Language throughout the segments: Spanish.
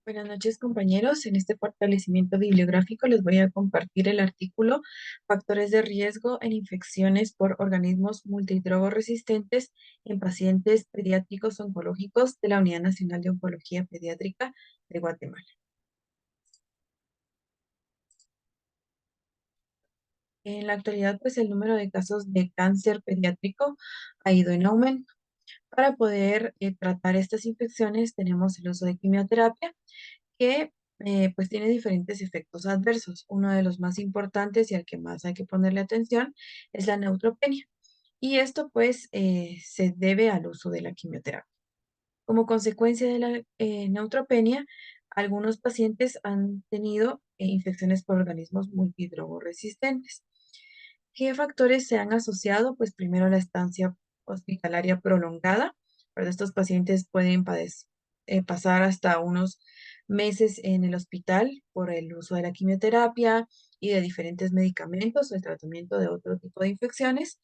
Buenas noches, compañeros. En este fortalecimiento bibliográfico les voy a compartir el artículo Factores de riesgo en infecciones por organismos multidrogoresistentes en pacientes pediátricos oncológicos de la Unidad Nacional de Oncología Pediátrica de Guatemala. En la actualidad, pues el número de casos de cáncer pediátrico ha ido en aumento. Para poder tratar estas infecciones tenemos el uso de quimioterapia que pues tiene diferentes efectos adversos. Uno de los más importantes y al que más hay que ponerle atención es la neutropenia. Y esto pues se debe al uso de la quimioterapia. Como consecuencia de la neutropenia, algunos pacientes han tenido infecciones por organismos multidrogoresistentes. ¿Qué factores se han asociado? Pues primero la estancia hospitalaria prolongada, pero estos pacientes pueden pasar hasta unos meses en el hospital por el uso de la quimioterapia y de diferentes medicamentos o el tratamiento de otro tipo de infecciones.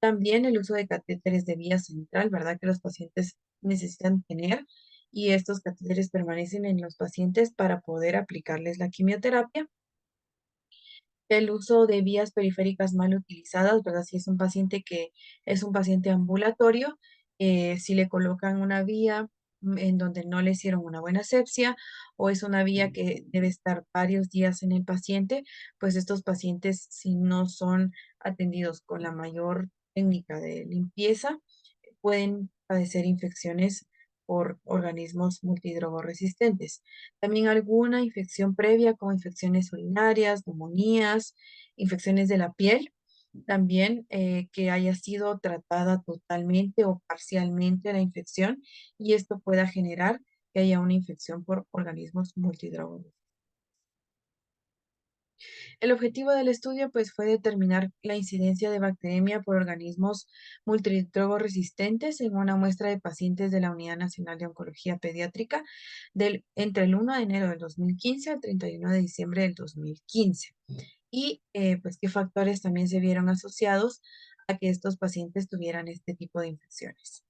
También el uso de catéteres de vía central, ¿verdad? Que los pacientes necesitan tener y estos catéteres permanecen en los pacientes para poder aplicarles la quimioterapia. El uso de vías periféricas mal utilizadas, ¿verdad? Si es un paciente que es un paciente ambulatorio, si le colocan una vía en donde no le hicieron una buena asepsia o es una vía que debe estar varios días en el paciente, pues estos pacientes, si no son atendidos con la mayor técnica de limpieza, pueden padecer infecciones por organismos multidrogoresistentes. También alguna infección previa como infecciones urinarias, neumonías, infecciones de la piel, también que haya sido tratada totalmente o parcialmente la infección y esto pueda generar que haya una infección por organismos multidrogoresistentes. El objetivo del estudio pues, fue determinar la incidencia de bacteremia por organismos multidrogoresistentes en una muestra de pacientes de la Unidad Nacional de Oncología Pediátrica entre el 1 de enero del 2015 al 31 de diciembre del 2015. Y pues qué factores también se vieron asociados a que estos pacientes tuvieran este tipo de infecciones.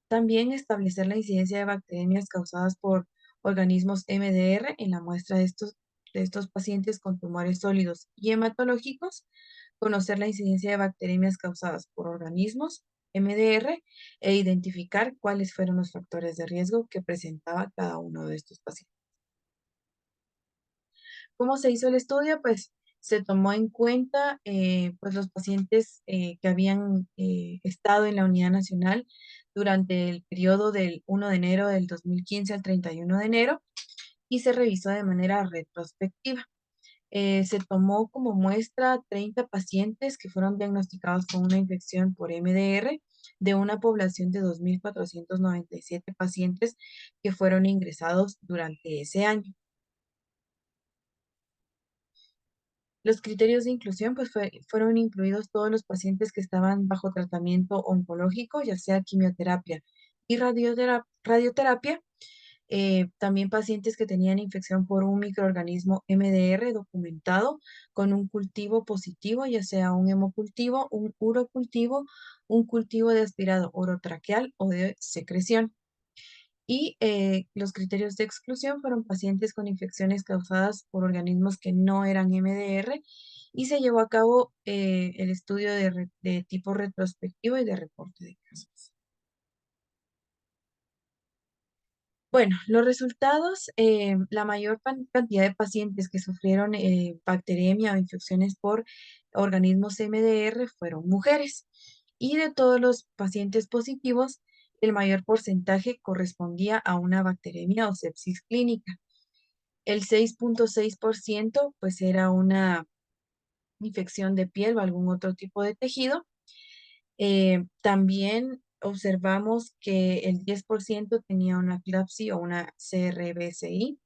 También establecer la incidencia de bacterias causadas por organismos MDR en la muestra de estos pacientes con tumores sólidos y hematológicos, conocer la incidencia de bacterias causadas por organismos MDR e identificar cuáles fueron los factores de riesgo que presentaba cada uno de estos pacientes. ¿Cómo se hizo el estudio? Pues se tomó en cuenta pues los pacientes que habían estado en la unidad nacional durante el periodo del 1 de enero del 2015 al 31 de enero y se revisó de manera retrospectiva. Se tomó como muestra 30 pacientes que fueron diagnosticados con una infección por MDR de una población de 2.497 pacientes que fueron ingresados durante ese año. Los criterios de inclusión pues, fueron incluidos todos los pacientes que estaban bajo tratamiento oncológico, ya sea quimioterapia y radioterapia. También pacientes que tenían infección por un microorganismo MDR documentado con un cultivo positivo, ya sea un hemocultivo, un urocultivo, un cultivo de aspirado orotraqueal o de secreción. Y los criterios de exclusión fueron pacientes con infecciones causadas por organismos que no eran MDR y se llevó a cabo el estudio de tipo retrospectivo y de reporte de casos. Bueno, los resultados, la mayor cantidad de pacientes que sufrieron bacteremia o infecciones por organismos MDR fueron mujeres. Y de todos los pacientes positivos, el mayor porcentaje correspondía a una bacteremia o sepsis clínica. El 6.6% pues era una infección de piel o algún otro tipo de tejido. También observamos que el 10% tenía una CLABSI o una CRBSI,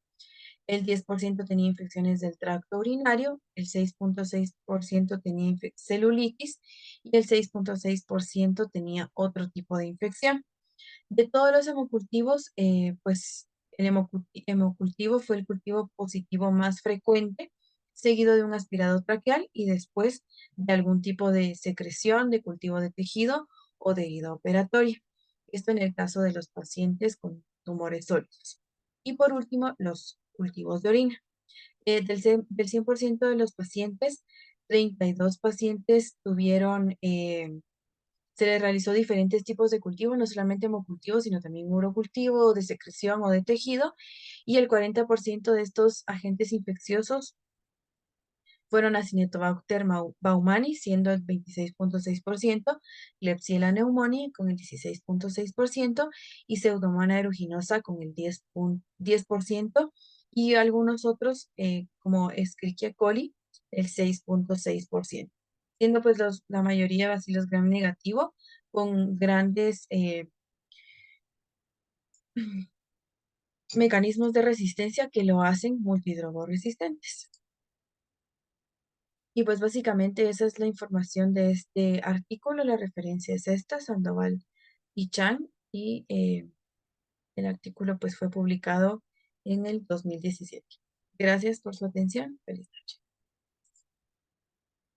el 10% tenía infecciones del tracto urinario, el 6.6% tenía celulitis y el 6.6% tenía otro tipo de infección. De todos los hemocultivos, pues el hemocultivo fue el cultivo positivo más frecuente, seguido de un aspirado traqueal y después de algún tipo de secreción de cultivo de tejido o de herida operatoria. Esto en el caso de los pacientes con tumores sólidos. Y por último, los cultivos de orina. Del 100% de los pacientes, 32 pacientes tuvieron, se les realizó diferentes tipos de cultivo, no solamente hemocultivo, sino también urocultivo, de secreción o de tejido, y el 40% de estos agentes infecciosos fueron Acinetobacter baumannii, siendo el 26,6%, Klebsiella pneumoniae con el 16,6% y Pseudomonas aeruginosa con el 10%, y algunos otros como Escherichia coli, el 6,6%, siendo pues la mayoría bacilos gram negativo con grandes mecanismos de resistencia que lo hacen multidrogoresistentes. Y pues básicamente esa es la información de este artículo. La referencia es esta, Sandoval y Chan, y el artículo pues fue publicado en el 2017. Gracias por su atención. Feliz noche.